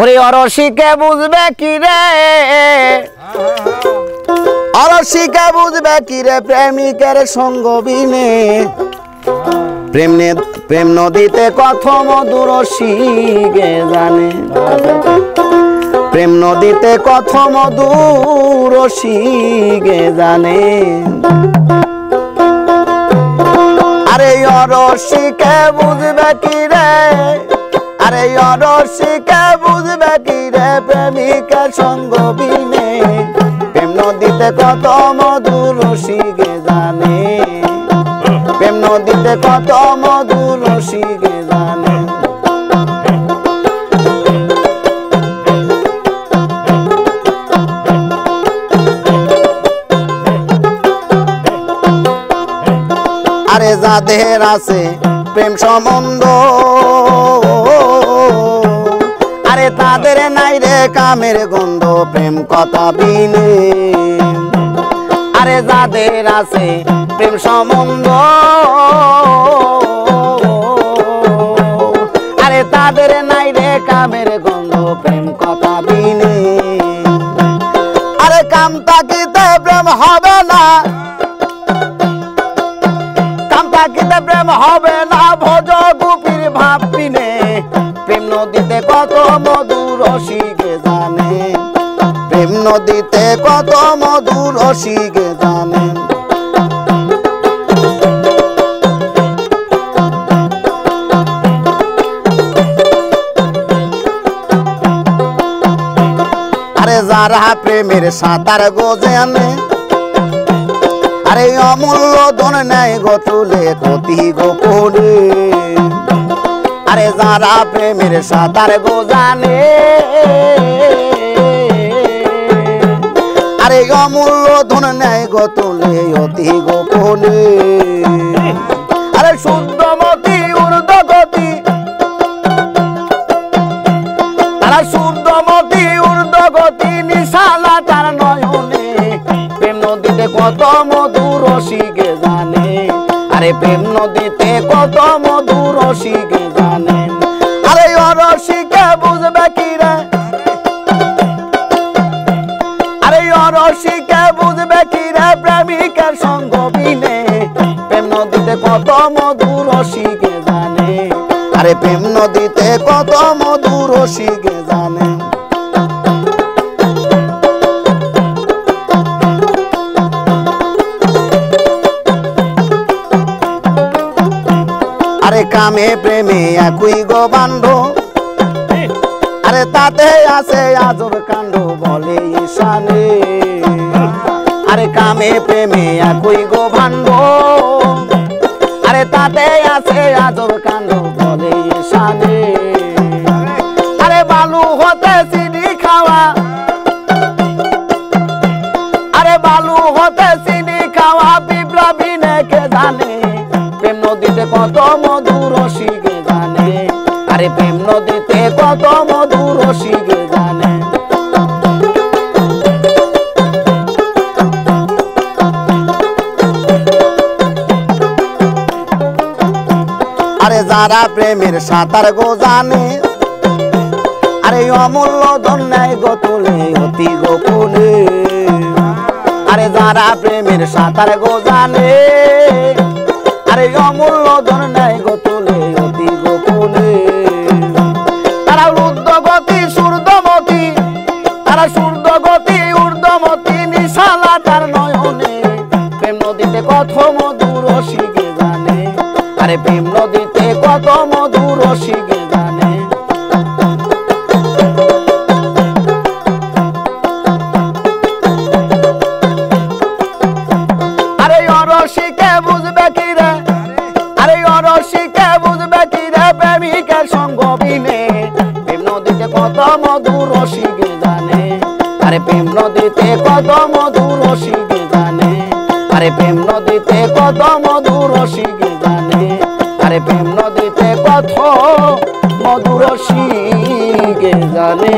ওরে অরসিকে বুঝবে কি রে, অরসিকে বুঝবে কি রে প্রেমিকের সঙ্গ বিনে। প্রেম নদীতে কত মধুর রসিকে জানে, প্রেম নদীতে কত মধুর রসিকে জানে। আরে অরসিকে বুঝবে কি রে, আরে অরসিকে বুঝবে কি রে প্রেমিকের সঙ্গ বিনে। প্রেম নদীতে কত মধুর রসিকে জানে, প্রেম নদীতে কত মধুর রসিকে জানে। আরে যাদের আছে প্রেম সম্বন্ধ, আরে তাদের নাই রে কামের গন্ধ প্রেম কথা বিনে। আরে যাদের আছে প্রেম সম্বন্ধ, আরে তাদের নাই রে কামের গন্ধ প্রেম কথা বিনে। আরে কাম থাকিতে প্রেম হবে না, কাম থাকিতে প্রেম হবে না ভজ গুপির ভাব বিনে। প্রেম নদীতে কত মধুর রসিকে জানে, প্রেম নদীতে কত মধুর রসিকে জানে। আরে যারা প্রেমের সাঁতার গোজেনে, আরে অমূল্য ধন নেয় গতুলে ক্ষতি গোপনে। আরে যারা প্রেমের সাঁতার গোজানে, আরে অমূল্য ধন নেয় গতুলে অতি গোপনে। আরে শুদ্ধমতি ঊর্ধ্বগতি, তারা শুদ্ধমতি ঊর্ধ্বগতি নিশালা তার নয়নে। প্রেম নদীতে কত মধুর রসিকে জানে, আরে প্রেম নদীতে কত মধুর রসিকে জানে। আরে অরসিকে বুঝবে কি রে, আরে অরসিকে বুঝবে কি রে প্রেমিকের সঙ্গ বিনে। প্রেম নদীতে কত মধুর রসিকে জানে, আরে প্রেম নদীতে কত মধুর রসিকে জানে। আরে কামে প্রেমে একই গো বান্ধ, আরে তাতে আছে আজব কাণ্ড বলে ঈশানে। আরে কামে প্রেমে একই গো ভাণ্ড, আরে তাতে আছে আজব কাণ্ড বলে ঈশানে। আরে বালু হতে চিনি খাওয়া, আরে বালু হতে চিনি খাওয়া বিপ্লবী নেকে জানে। প্রেম নদীতে কত মধুর রসিকে জানে, আরে প্রেম নদীতে কত মধুর রসিকে জানে। আরে যারা প্রেমের সাঁতার গোজানে, আরে অমূল্য ধন নেয় গতুলে অতি গোপনে। আরে যারা প্রেমের সাঁতার গোজানে, আরে অমূল্য ধন নেয় গতুলে অতি গোপনে। তারা ঊর্ধ্বগতি সূর্ধ্বমতি, তারা সূর্ধ্বগতি ঊর্ধ্বমতি নিশালা তার নয়নে। প্রেম নদীতে কত মধুর রসিকে জানে, আরে প্রেম নদীতে কত মধুর রসিকে জানে। আরে অরসিকে বুঝবে কি রে, আরে অরসিকে বুঝবে কি রে প্রেমিকের সঙ্গ বিনে। প্রেম নদীতে কত মধুর রসিকে জানে, আরে প্রেম নদীতে কত মধুর রসিকে জানে। আরে প্রেম নদীতে কত মধুর রসিকে জানে, আরে প্রেম নদীতে কত মধুর রসিকে জানে।